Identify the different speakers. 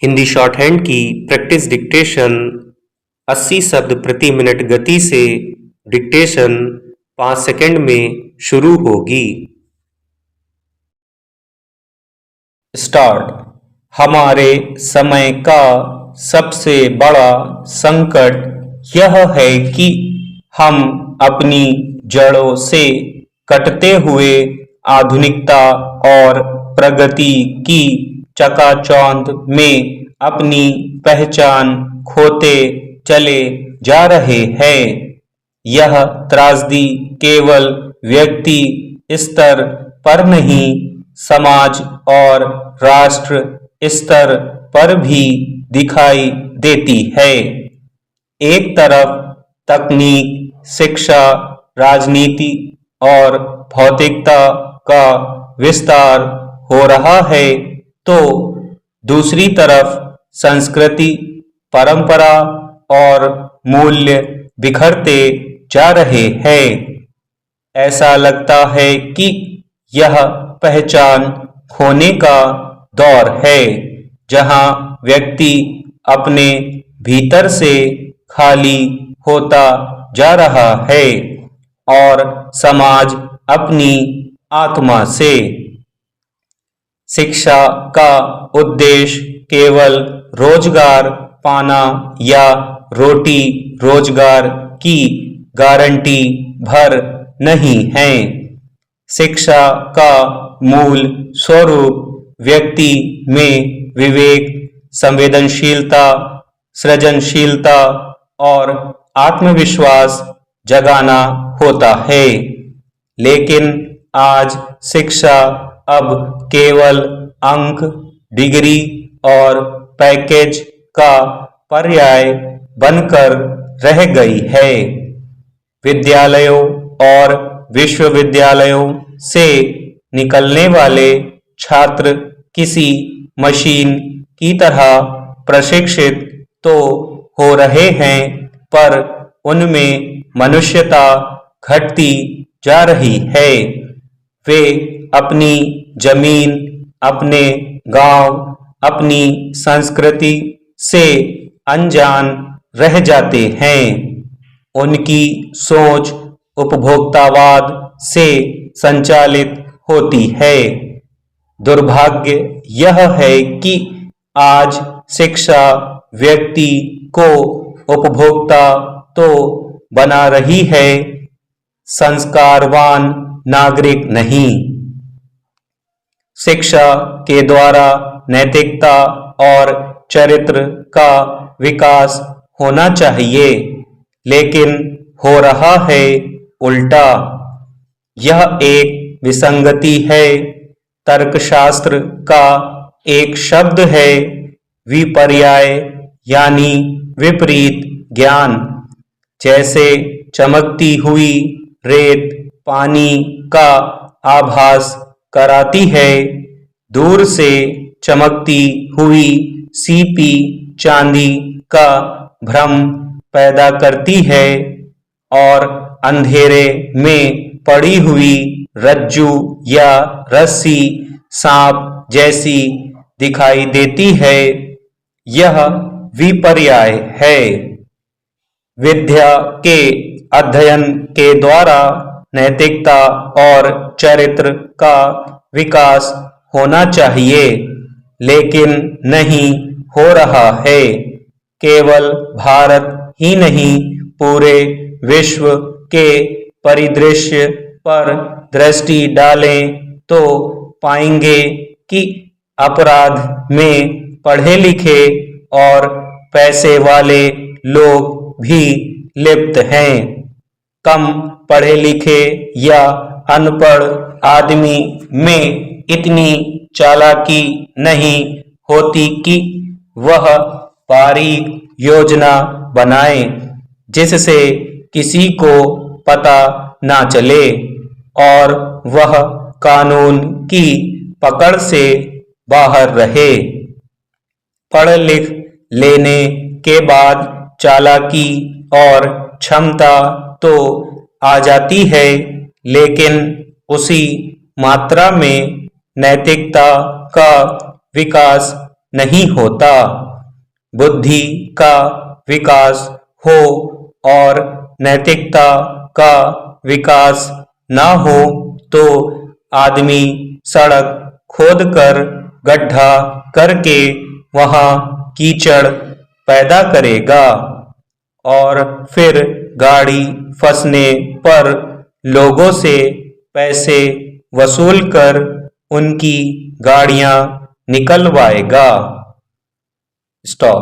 Speaker 1: Hindi short hand की practice dictation 80 शब्द प्रति मिनट गति से डिक्टेशन 5 सेकंड में शुरू होगी। स्टार्ट। हमारे समय का सबसे बड़ा संकट यह है कि हम अपनी जड़ों से कटते हुए आधुनिकता और प्रगति की चकाचौंध में अपनी पहचान खोते चले जा रहे हैं। यह त्रासदी केवल व्यक्ति स्तर पर नहीं, समाज और राष्ट्र स्तर पर भी दिखाई देती है। एक तरफ तकनीक, शिक्षा, राजनीति और भौतिकता का विस्तार हो रहा है, तो दूसरी तरफ संस्कृति, परंपरा और मूल्य बिखरते जा रहे हैं। ऐसा लगता है कि यह पहचान खोने का दौर है, जहां व्यक्ति अपने भीतर से खाली होता जा रहा है और समाज अपनी आत्मा से। शिक्षा का उद्देश्य केवल रोजगार पाना या रोटी रोजगार की गारंटी भर नहीं है। शिक्षा का मूल स्वरूप व्यक्ति में विवेक, संवेदनशीलता, सृजनशीलता और आत्मविश्वास जगाना होता है। लेकिन आज शिक्षा अब केवल अंक, डिग्री और पैकेज का पर्याय बनकर रह गई है। विद्यालयों और विश्वविद्यालयों से निकलने वाले छात्र किसी मशीन की तरह प्रशिक्षित तो हो रहे हैं, पर उनमें मनुष्यता घटती जा रही है। वे अपनी जमीन, अपने गांव, अपनी संस्कृति से अनजान रह जाते हैं। उनकी सोच उपभोक्तावाद से संचालित होती है। दुर्भाग्य यह है कि आज शिक्षा व्यक्ति को उपभोक्ता तो बना रही है, संस्कारवान नागरिक नहीं। शिक्षा के द्वारा नैतिकता और चरित्र का विकास होना चाहिए, लेकिन हो रहा है उल्टा। यह एक विसंगति है। तर्कशास्त्र का एक शब्द है विपर्याय, यानी विपरीत ज्ञान। जैसे चमकती हुई रेत पानी का आभास कराती है, दूर से चमकती हुई सीपी चांदी का भ्रम पैदा करती है और अंधेरे में पड़ी हुई रज्जू या रस्सी सांप जैसी दिखाई देती है। यह विपर्याय है। विद्या के अध्ययन के द्वारा नैतिकता और चरित्र का विकास होना चाहिए, लेकिन नहीं हो रहा है। केवल भारत ही नहीं, पूरे विश्व के परिदृश्य पर दृष्टि डालें तो पाएंगे कि अपराध में पढ़े लिखे और पैसे वाले लोग भी लिप्त हैं। कम पढ़े लिखे या अनपढ़ आदमी में इतनी चालाकी नहीं होती कि वह बारीक योजना बनाए जिससे किसी को पता ना चले और वह कानून की पकड़ से बाहर रहे। पढ़ लिख लेने के बाद चालाकी और क्षमता तो आ जाती है, लेकिन उसी मात्रा में नैतिकता का विकास नहीं होता। बुद्धि का विकास हो और नैतिकता का विकास ना हो तो आदमी सड़क खोदकर गड्ढा करके वहां कीचड़ पैदा करेगा और फिर गाड़ी फंसने पर लोगों से पैसे वसूल कर उनकी गाड़ियां निकलवाएगा। स्टॉप।